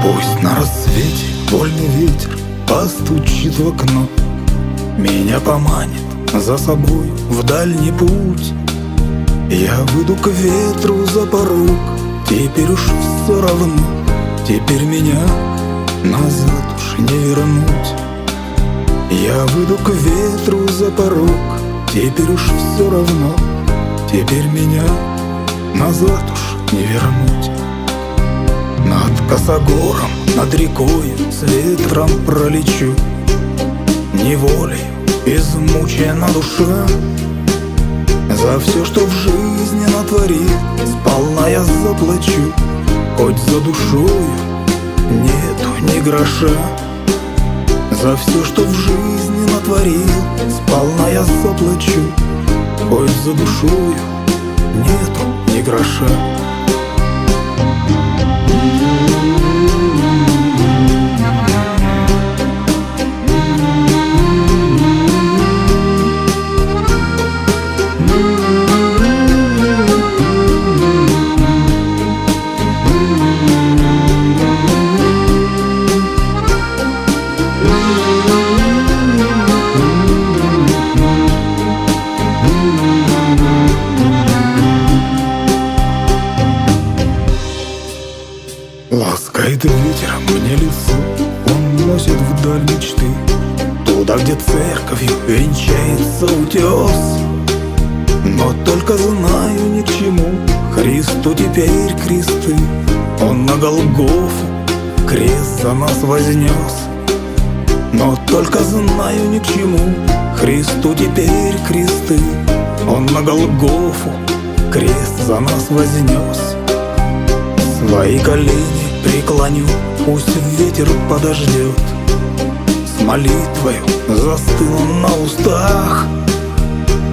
Пусть на рассвете вольный ветер постучит в окно, меня поманит за собой в дальний путь. Я выйду к ветру за порог, теперь уж все равно, теперь меня назад уж не вернуть. Я выйду к ветру за порог, теперь уж все равно, теперь меня назад уж не вернуть. Над косогором, над рекой с ветром пролечу, неволей измучена душа. За все, что в жизни натворил, сполна я заплачу, хоть за душою нету ни гроша. За все, что в жизни натворил, сполна я заплачу, хоть за душою нету ни гроша. Ласкает ветером мне лицо, он носит вдаль мечты, туда, где церковью венчается утес. Но только знаю ни к чему Христу теперь кресты, он на Голгофу крест за нас вознес. Но только знаю ни к чему Христу теперь кресты, он на Голгофу крест за нас вознес. Свои колени преклоню, пусть ветер подождет, с молитвою застыл он на устах.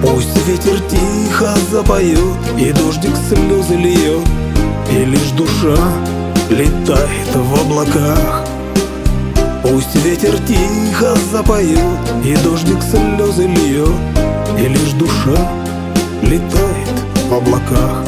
Пусть ветер тихо запоет, и дождик слезы льет, и лишь душа летает в облаках. Пусть ветер тихо запоет, и дождик слезы льет, и лишь душа летает в облаках.